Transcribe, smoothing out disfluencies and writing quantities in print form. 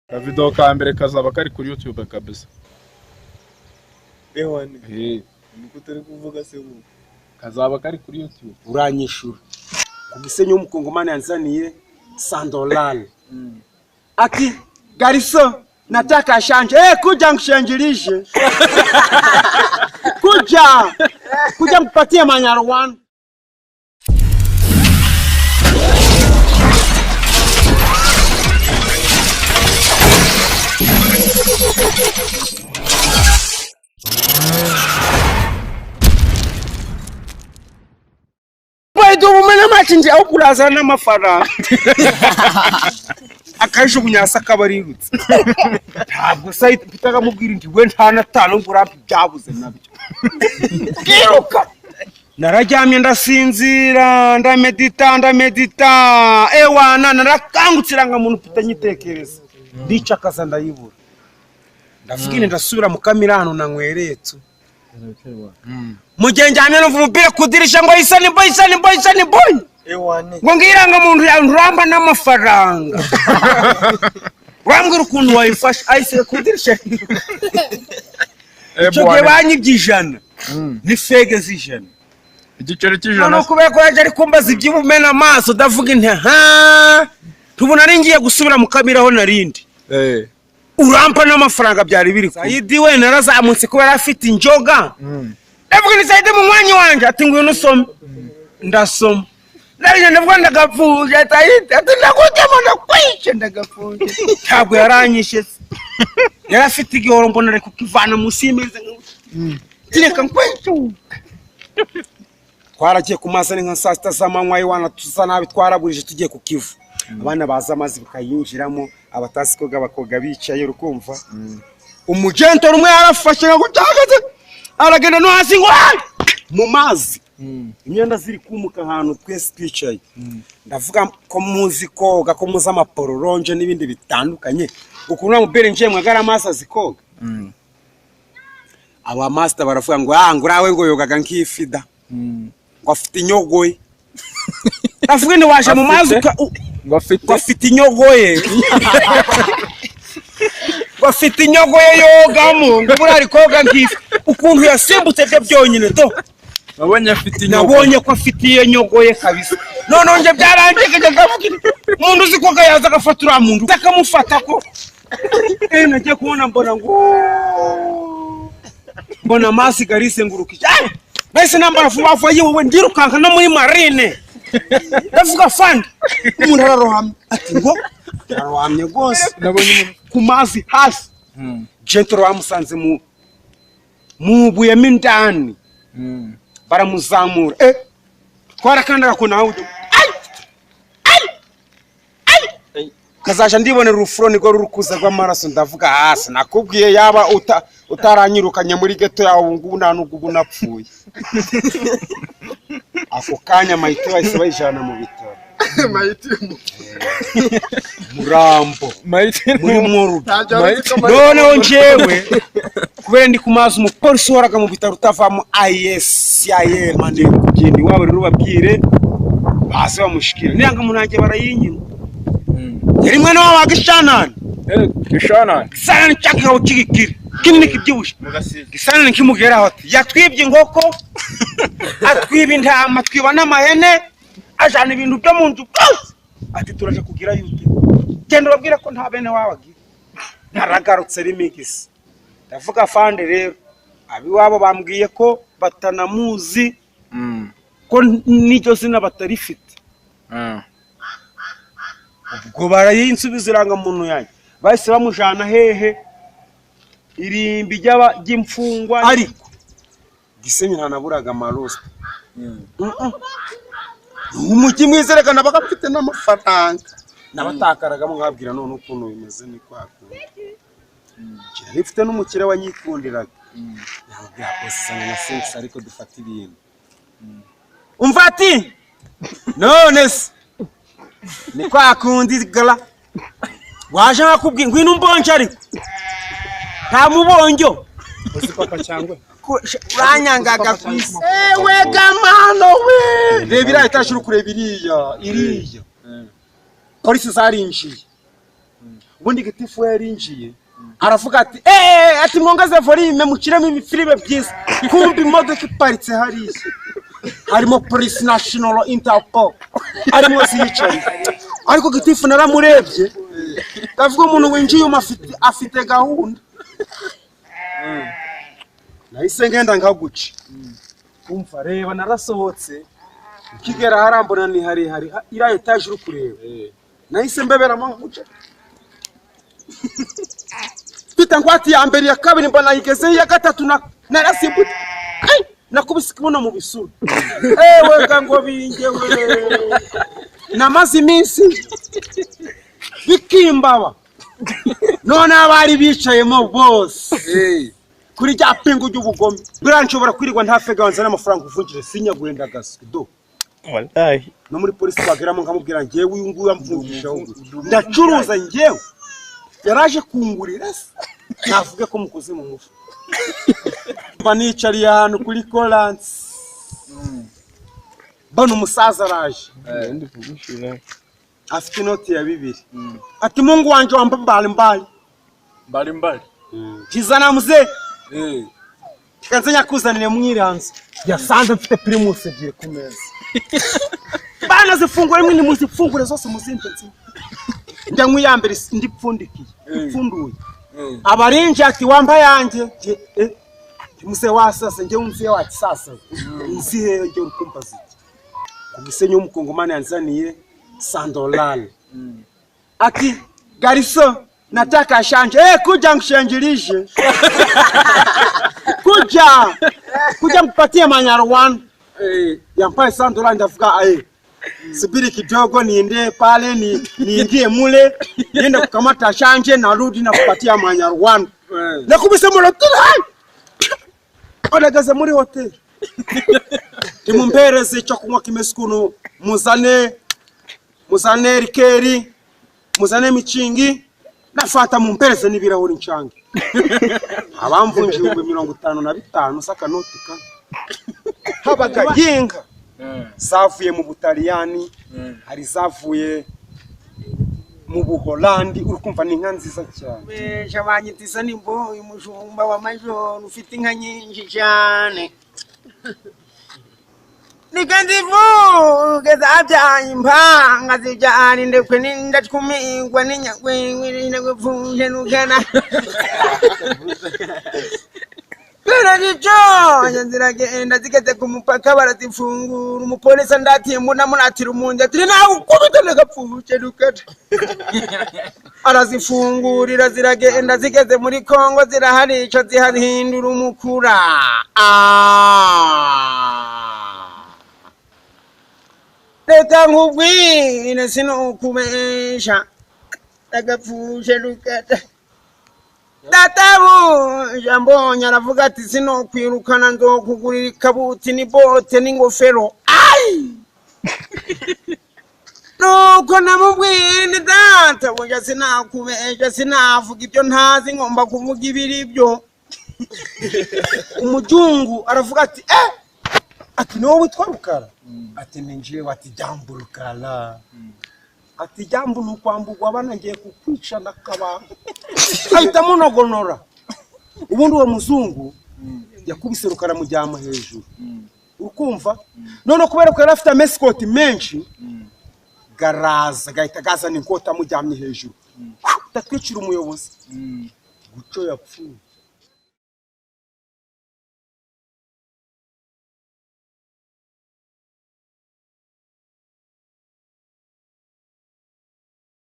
Video ka mbere kazaba kari kuri YouTube kabisa. Ewane. Niko turi kuvuga se ubu. Kazaba kari kuri YouTube. Uranyishura. Kugisenyo umukongomani yanzaniye $100. Ati Gariso nataka shanje. Kuja mshanjilishe. Kuja mpatie Manyarwanda. Baidu umena machinje au kulaza na mafaranga. Akaisho kunyasa kabarirutse. Ntabwo site bitaka mubwira ndi we ntana tano ngurampi byabuze nabyo. Kiruka. Narajyamye ndasinzira ndamedita ewana narakangukira nga muntu pitanyitekereza. Ndicakaza ndayibura. Ndavugine ndasubira mu kamera hano nankweretsu. Mugenjane no vumupira kudirisha ngo isani boy. Ewane. Ngo ngiranga muntu yanturamba n'amafaranga. Wambwira ukuntu wayifasha ayise kudirisha. Cyo banyibyijana. Ni fege zijana. Igiceri cy'ijana. No kubeko yaje ari kumbaza iby'ubumena amaso davuga inte tubona ari ngiye gusubira mu kamera ho narindi. Urampa n'amafaranga byari biri ko. Sayidi we narazamutse ko yari afite injoga. Ndavuga ni Sayidi mu mwanya wanje ati ngwino usome. Ndasoma. Nari ndavuga ndagapfuje Sayidi ati ndakujyamo ndakwice ndagapfuje. Ntabwo yaranyishe. Yari afite igihoro mbona ari kukivana musi imeze tireka nkwetu. Twaragiye kumasana nka saa 6 z'amanywa yiwana tusa nabi twaraburije tugiye kukivu. Abana baza amazi bikayinjiramo abatasi koga bakoga bicaye rukumva. Umugento rumwe yarafashe ngutagaze aragenda no hasi ngo mu mazi. Imyenda ziri kumuka ahantu twese twicaye. Ndavuga ko muzi koga ko muza amapororonje n'ibindi bitandukanye. Ukuntu mubere nje mwagara amasa zikoga. Aba master baravuga ngo ngurawe ngo yogaga nkifida. Ngo afite inyogoye. Ndavuga ni waje mu mazi ngo afite inyogoye. Bafite inyogoye yogamo ngo burari koga nkifi ukuntu yasimbutse byo byonyine do. Nabonye afite inyogoye. Nabonye ko afite iyo nyogoye kabisa. None nje byarangiye ndavuga umuntu uzi koga yaza agafatura muntu takamufata ko. Nagiye kubona mbona masi garise ngurukije. Bese nambara vuba yiwe ndirukanka no muri marine. Ndavuga fandi umuntu ararohamye ati ngo ararohamye gose nabonye ku mazi hasi. Gentro bamusanze mu buye mindani. Baramuzamura twarakandaga ko nawe kazaje ndibonera urufuro niko rurukuza rw'amaraso ndavuga hasi nakubwiye yaba utaranyirukanye muri geto yawe ngubu nanugubu napfuye. Ako kanya mayite bahise bayijana mu bitaro. Mayite Murambo Mayite muri muru. Noneho njewe kubera ndi kumaza umupolisi waraga mu bitaro utavamo ISCIL mane kugenda iwabo rero babwire base bamushikira niyanga munange barayinyima. Yari mwana wa Gishanani. Gishanani cyaka ukigikira kinini kibyibushe. Gishanani kimugera hoti yatwibye inkoko atwiba intama twiba n'amahene ajana ibintu byo mu nzu byose ati turaje kugira yute genda babwira ko nta bene wabagira. Naragarutse rimigisi ndavuga fande rero abi wabo bambwiye ko batanamuzi ko n'icyo zina batarifite. Ubwo barayinsubiza muntu yanjye bahise bamujana hehe irimbi ry'imfungwa ariko Gisenyi ntanaburaga amarosta. Umugi mwizerekana bakafite n'amafaranga nabatakaraga mu nkabwira none ukuntu bimeze ni kwakunda. Rifite n'umukire wanyikundiraga. Nababwira posana na sense ariko dufata ibintu. Umfati none ni kwakundi gala waje bakubwira ngwino mbonje ariko nta mubonjo Uzi papa cyangwe uranyangaga kwisi. Wega mano we rebira itashuru kureba iriya polisi zarinjiye ubundi gitifu yarinjiye aravuga ati ati mwongaze volume mukiremo ibifilime byiza kumbi imodoka iparitse hariya harimo police national interpol arimo ziyicaye ariko gitifu naramurebye ndavuga umuntu winjiye afite gahunda nahise ngenda ngaguca umva reba narasohotse ukigera harambona ni hari ira etage uri kureba nahise mbeberamo nguca pita ngwati ya mbere ya kabiri mbona yigeze ya gatatu narasimbutse nakubise kibuno mu bisura ewe ngo bingewe namaze iminsi bikimbaba none abari bicayemo bose kuri rya pingu ry'ubugome biranshobora kwirirwa ntafega wanze n'amafaranga uvungire sinyagwenda gasdo wallahi no muri polisi bageramo nkamubwira ngewe uyu nguyu amvugisha ndacuruza ngewe yaraje kungurira se navuge ko mukoze mu mufu banicariye ahantu kuri Colance bano umusaza araje ndi kugushira afite inoti ya 2 ati mungu wanje wamba mbali kizana mzee kanzanya kuzanire mwiranzo yasanze mfite primus egiye ku meza bana zifungure mwe nimuzifungure zose muzintenzi njya nkuyambere ndi pfundikiye pfunduye abarinje ati wamba yanjye muse wasase nje umvye wa sasa nzihe nje urukumpa ziki kugisenye umukongomani yanzaniye $100 ati gariso nataka shanje kuja ngushanjilishe kuja mpatie manyarwanda yampaye $100 ndavuga subiri kidogo niende pale niingie mule niende kukamata shanje narudi na kupatia manyarwanda nakubise mulotila odagaza muri hotel timumbereze cyo kunywa kimesikuno muzane rikeri muzane michingi nafata mumpereze n'ibirahuri nchange abamvunje 55 saka noti ka habaga yinga zavuye mu Butaliyani hari zavuye mu Buholandi urukumva ni inka nziza cyane shabanyitiza nimbo uyu mujumba wa majoro ufite inka nyinshi cyane nikandivu gezabya impanga zijyana ndekwe nindatkumigwa ninyagwe ndagupfuje nukana Pero nicho ziragenda zigeze ku mupaka barazifungura umupolisi ndatiye mbona munatira umunja ati nawe ukubita nagapfuje nukata arazifungurira ziragenda zigeze muri Kongo ziraharica zihahindura umukura Leta nkubwire sinokubesha nagapfuje nukata Databu jambonya aravuga ati sinokwirukana nzokugurira ikabuti ni bote n'ingofero nuko namubwire data boja sinakubesha sinavuga ibyo ntazi ngomba kuvuga ibiri byo umujungu aravuga ati ati no witwa Rukara ati ninjiye wati jambo Rukara ati jambo nukwambugwa abana ngiye kukwica nakaba ahita munogonora ubundi uwo muzungu yakubise Rukara mujyama hejuru ukumva none kubera ko yarafite amescot menshi garaza gahita gazana inkota mujyamye hejuru tatwicira umuyobozi guco yapfuye